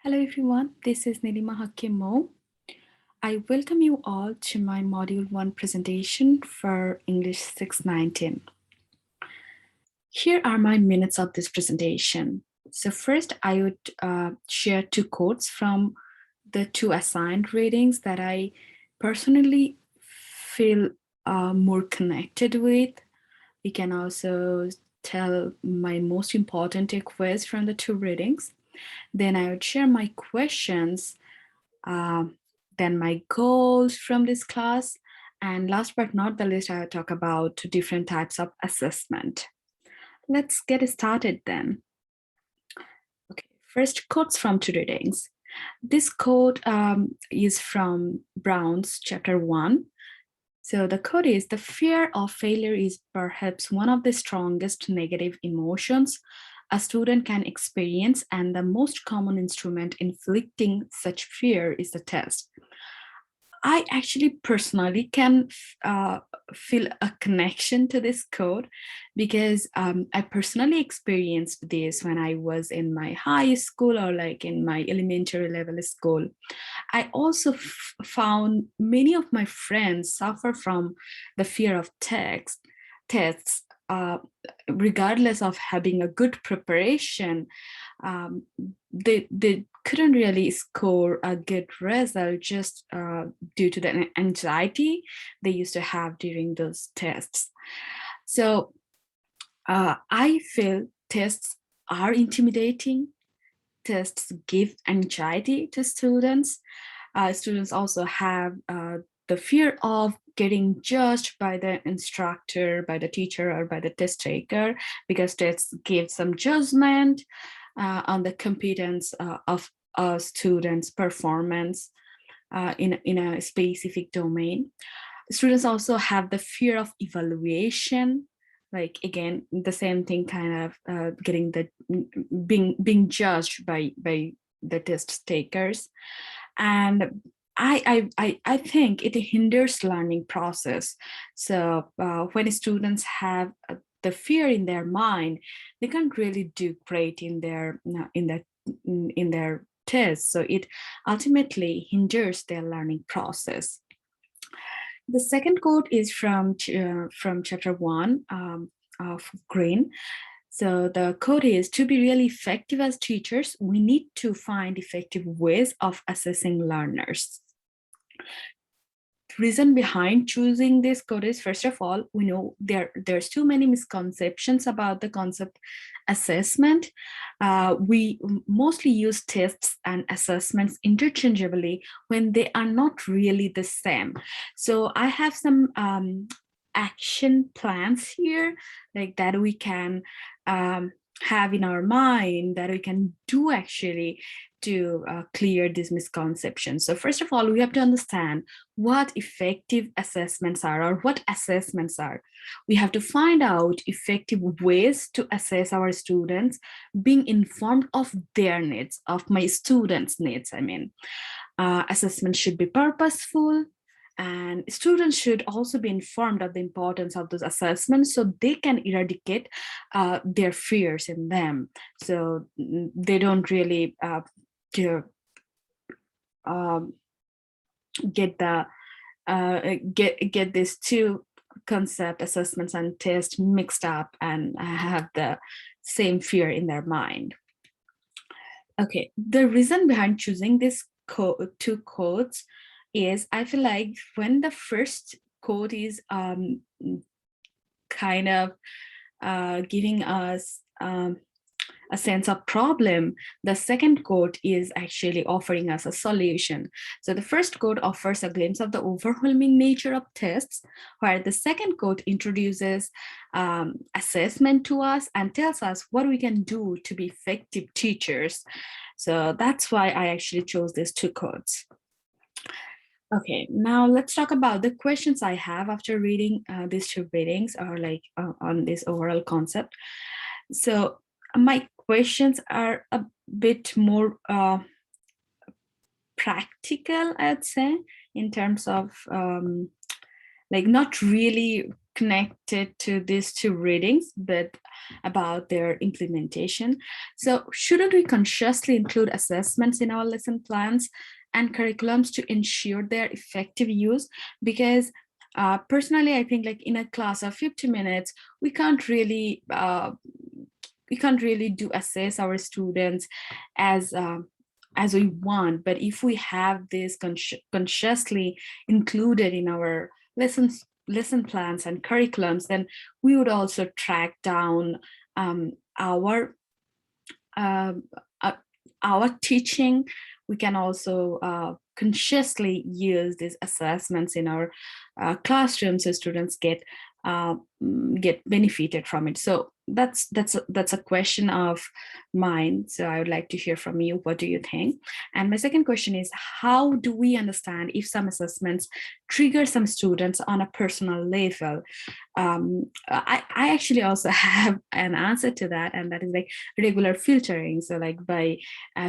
Hello everyone, this is Nilima Hakimo. I welcome you all to my Module 1 presentation for English 619. Here are my minutes of this presentation. So first I would share two quotes from the two assigned readings that I personally feel more connected with. We can also tell my most important takeaways from the two readings. Then I would share my questions, then my goals from this class, and last but not the least, I will talk about different types of assessment. Let's get started then. Okay, first quotes from two readings. This quote is from Brown's chapter 1. So the quote is, "The fear of failure is perhaps one of the strongest negative emotions a student can experience, and the most common instrument inflicting such fear is the test." I actually personally can feel a connection to this quote because I personally experienced this when I was in my high school or like in my elementary level school. I also found many of my friends suffer from the fear of tests, regardless of having a good preparation. Um, they couldn't really score a good result just due to the anxiety they used to have during those tests. So I feel tests are intimidating. Tests give anxiety to students. Students also have the fear of getting judged by the instructor, by the teacher, or by the test taker, because tests give some judgment on the competence of a student's performance in a specific domain. Students also have the fear of evaluation, like again the same thing, kind of getting the being judged by the test takers. And I think it hinders learning process. So when students have the fear in their mind, they can't really do great in their tests. So it ultimately hinders their learning process. The second quote is from chapter 1 of Green. So the quote is, "To be really effective as teachers, we need to find effective ways of assessing learners." The reason behind choosing this quote is, first of all, we know there's too many misconceptions about the concept assessment. We mostly use tests and assessments interchangeably when they are not really the same. So I have some action plans here, like that we can have in our mind, that we can do actually to clear these misconceptions. So first of all, we have to understand what effective assessments are, or what assessments are. We have to find out effective ways to assess our students, being informed of their needs, of my students' needs. I mean, assessment should be purposeful, and students should also be informed of the importance of those assessments so they can eradicate their fears in them. So they don't really um, get the get these two concept, assessments and tests, mixed up and have the same fear in their mind. Okay, the reason behind choosing these two codes is, I feel like when the first code is kind of giving us a sense of problem, the second quote is actually offering us a solution. So the first quote offers a glimpse of the overwhelming nature of tests, where the second quote introduces assessment to us and tells us what we can do to be effective teachers. So that's why I actually chose these two quotes. Okay, now let's talk about the questions I have after reading these two readings, or like on this overall concept. So my questions are a bit more practical, I'd say, in terms of like not really connected to these two readings, but about their implementation. So shouldn't we consciously include assessments in our lesson plans and curriculums to ensure their effective use? Because personally, I think like in a class of 50 minutes, we can't really do assess our students as we want. But if we have this consciously included in our lesson plans and curriculums, then we would also track down our uh, uh, our teaching. We can also consciously use these assessments in our classrooms so students get benefited from it. So that's a question of mine. So I would like to hear from you. What do you think? And my second question is, how do we understand if some assessments trigger some students on a personal level? I actually also have an answer to that, and that is like regular filtering. So like by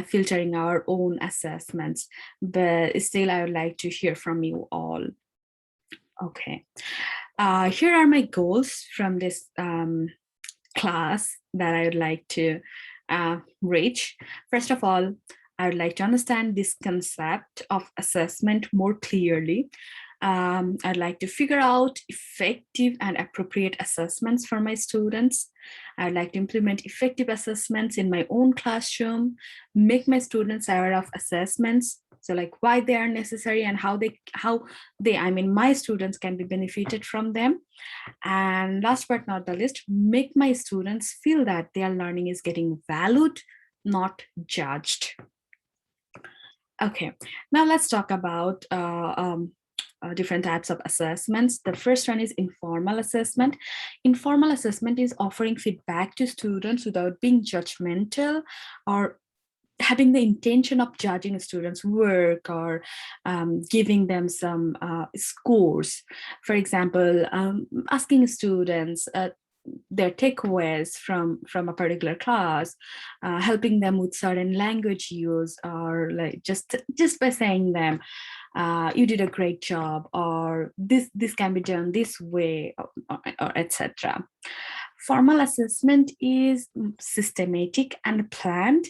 filtering our own assessments. But still, I would like to hear from you all. Okay. Here are my goals from this class that I would like to reach. First of all, I would like to understand this concept of assessment more clearly. I'd like to figure out effective and appropriate assessments for my students. I'd like to implement effective assessments in my own classroom, make my students aware of assessments, so like why they are necessary and how my students can be benefited from them. And last but not the least, make my students feel that their learning is getting valued, not judged. Okay, now let's talk about different types of assessments. The first one is informal assessment. Informal assessment is offering feedback to students without being judgmental or having the intention of judging a student's work or giving them some scores. For example, asking students their takeaways from a particular class, helping them with certain language use, or like just by saying them, you did a great job, or this can be done this way, or etc. Formal assessment is systematic and planned.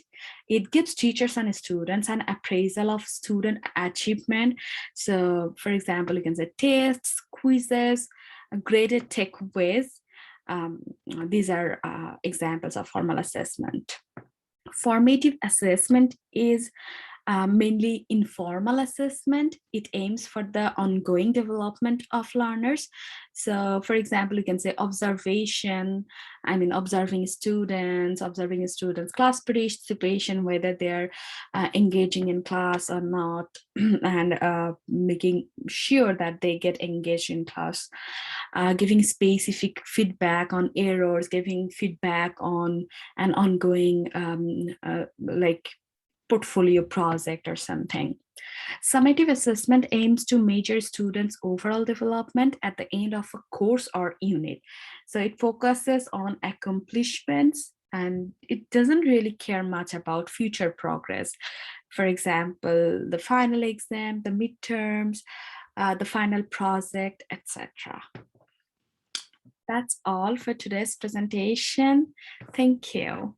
It gives teachers and students an appraisal of student achievement. So, for example, you can say tests, quizzes, graded takeaways. These are examples of formal assessment. Formative assessment is mainly informal assessment. It aims for the ongoing development of learners. So for example, you can say observation, observing students class participation, whether they're engaging in class or not, and making sure that they get engaged in class, giving specific feedback on errors, giving feedback on an ongoing like portfolio project or something. Summative assessment aims to measure students' overall development at the end of a course or unit. So it focuses on accomplishments and it doesn't really care much about future progress. For example, the final exam, the midterms, the final project, etc. That's all for today's presentation. Thank you.